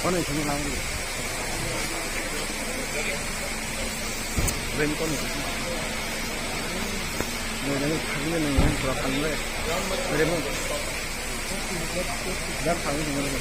Con này chúng làm gì? Bên con này. Người này thằng này nó vừa thằng này. Đây không? Đang thằng thì nó này.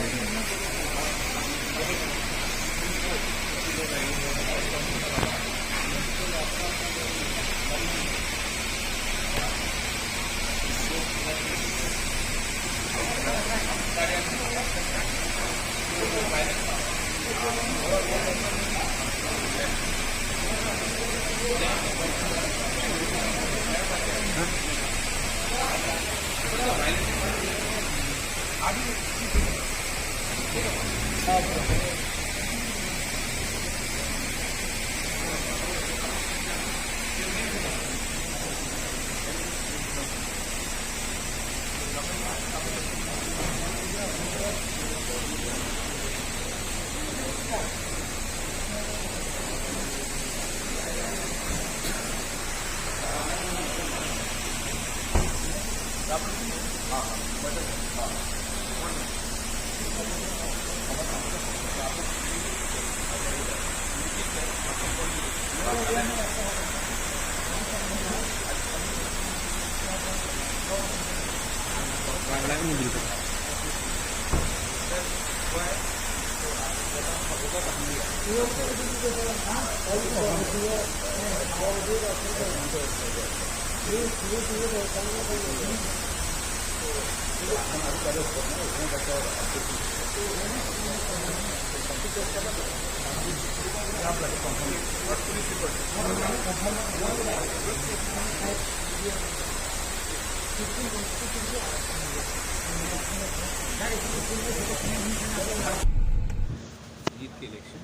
जीत के election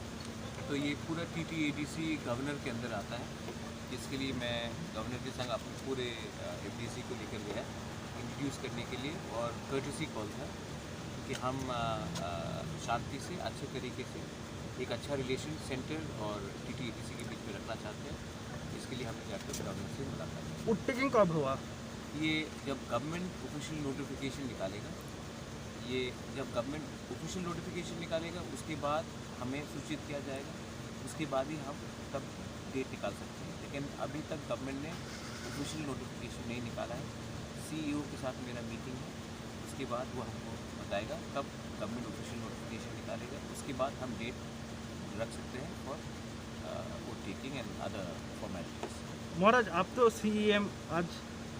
तो ये पूरा TTADC governor के अंदर आता है, जिसके लिए मैं गवर्नर के संग अपने पूरे FDC को लेकर गया इंट्रोड्यूस करने के लिए, और कर्टसी कॉल था कि हम शांति से अच्छे तरीके से एक अच्छा रिलेशन सेंटर और TTADC के बीच में रखना चाहते हैं। इसके लिए हमने जाकर गवर्नर से मुलाकात की। वोटिंग कब हुआ? ये जब गवर्नमेंट ऑफिशियल नोटिफिकेशन निकालेगा, उसके बाद हमें सूचित किया जाएगा, उसके बाद ही हम तब डेट निकाल सकते हैं। लेकिन अभी तक गवर्नमेंट ने ऑफिशियल नोटिफिकेशन नहीं निकाला है। CEO के साथ मेरा मीटिंग है, उसके बाद वो हमको बताएगा कब गवर्नमेंट ऑफिशियल नोटिफिकेशन निकालेगा, उसके बाद हम डेट रख सकते हैं for vote taking and other formalities. महाराज, आप तो CEM आज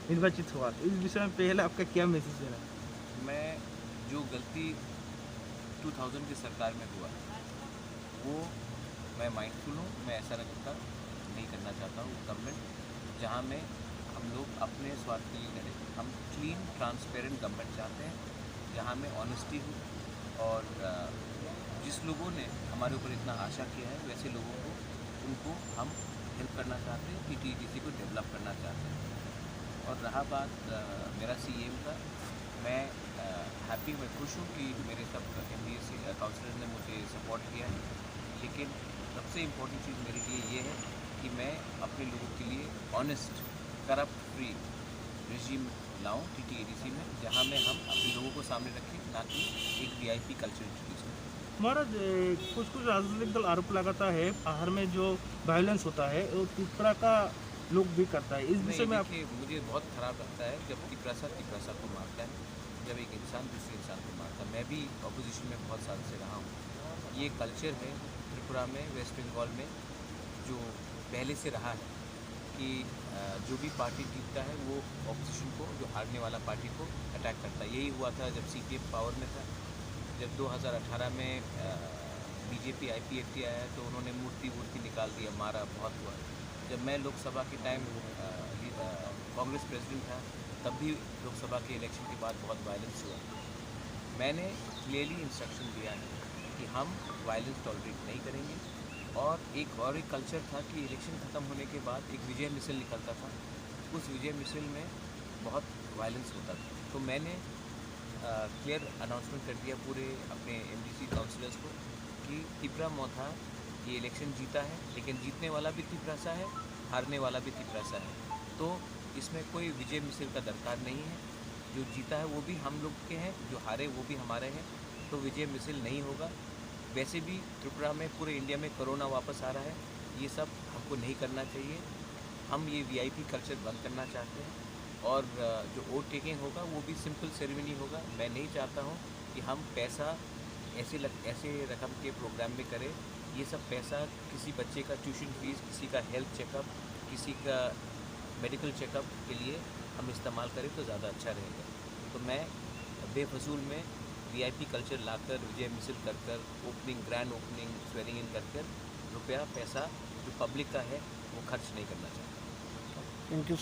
निर्वाचित हुआ, इस विषय में पहले आपका क्या मैसेज देना है? मैं जो गलती 2000 की सरकार में हुआ वो मैं माइंडफुल हूँ, मैं ऐसा रखता नहीं करना चाहता हूँ। गवर्नमेंट जहाँ में हम लोग अपने स्वार्थ के लिए लड़े, हम क्लीन ट्रांसपेरेंट गवर्नमेंट चाहते हैं जहाँ में ऑनेस्टी हो, और जिस लोगों ने हमारे ऊपर इतना आशा किया है वैसे लोगों को उनको हम हेल्प करना चाहते हैं, TTADC को डेवलप करना चाहते हैं। और रहा बात मेरा CEM का, मैं हैप्पी, मैं खुश हूँ कि मेरे सब MDC काउंसलर ने मुझे सपोर्ट किया है। लेकिन सबसे इम्पोर्टेंट चीज़ मेरे लिए ये है कि मैं अपने लोगों के लिए ऑनेस्ट, करप्ट फ्री रेजिम लाऊं TTADC में, जहाँ में हम अपने लोगों को सामने रखें, ना कि एक VIP कल्चर इंट्रोड्यूस करें। महाराज, कुछ राजनीतिक दल आरोप लगाता है बाहर में जो वायलेंस होता है वो तिपरा का लोग भी करता है, इस विषय में आप? मुझे बहुत ख़राब लगता है जब तिपरा को मारता है, जब एक इंसान दूसरे इंसान को मारता है। मैं भी अपोजिशन में बहुत साल से रहा हूँ। ये कल्चर है त्रिपुरा में, वेस्ट बंगाल में, जो पहले से रहा है कि जो भी पार्टी जीतता है वो ऑपोजिशन को, जो हारने वाला पार्टी को अटैक करता है। यही हुआ था जब CPM पावर में था। जब 2018 में BJP IPFT आया तो उन्होंने मूर्ति निकाल दिया, मारा, बहुत हुआ। जब मैं लोकसभा के टाइम कांग्रेस प्रेसिडेंट था, तब भी लोकसभा के इलेक्शन के बाद बहुत वायलेंस हुआ। मैंने क्लियरली इंस्ट्रक्शन दिया है कि हम वायलेंस टॉलरेट नहीं करेंगे। और एक कल्चर था कि इलेक्शन ख़त्म होने के बाद एक विजय मिसल निकलता था, उस विजय मिसल में बहुत वायलेंस होता था। तो मैंने क्लियर अनाउंसमेंट कर दिया पूरे अपने MDC काउंसिलर्स को कि तिपरा मोथा ये इलेक्शन जीता है, लेकिन जीतने वाला भी तिपरासा है, हारने वाला भी तिपरासा है। तो इसमें कोई विजय मिसल का दरकार नहीं है। जो जीता है वो भी हम लोग के हैं, जो हारे वो भी हमारे हैं। तो विजय मिसल नहीं होगा। वैसे भी त्रिपुरा में, पूरे इंडिया में कोरोना वापस आ रहा है, ये सब हमको नहीं करना चाहिए। हम ये VIP कल्चर बंद करना चाहते हैं। और जो वोट टेकिंग होगा वो भी सिंपल सेरेमनी होगा। मैं नहीं चाहता हूँ कि हम पैसा ऐसे रकम के प्रोग्राम में करें। ये सब पैसा किसी बच्चे का ट्यूशन फीस, किसी का हेल्थ चेकअप, किसी का मेडिकल चेकअप के लिए हम इस्तेमाल करें तो ज़्यादा अच्छा रहेगा। तो मैं बेफजूल में VIP कल्चर लाकर, विजय मिसल कर opening, grand opening, swearing in कर रुपया पैसा जो पब्लिक का है वो खर्च नहीं करना चाहता। Thank you.